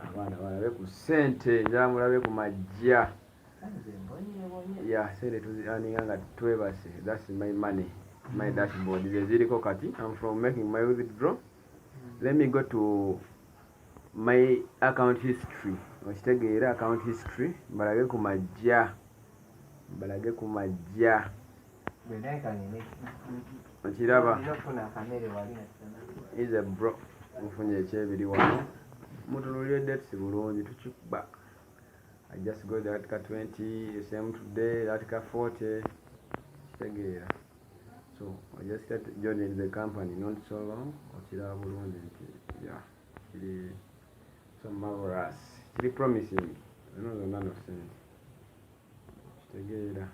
abaana balabe ku ssente njala mulabe ku majja sente tuzianinga nga twebase. That's my money, my dashboard zeziriko kati. I'm from making my withdraw. Let me go to my account history. Okitegeera account history balage ku majja okiraba is a bro mufunye ekyebiri wano mutunulire dates bulungi tukikuba. I just got the article 20, the same today, the article 40 kitegeera. So I just started joining the company not so long. Okiraba bulungi nti kiri so marvelous, kiri promising. Zonna no sense kitegeera.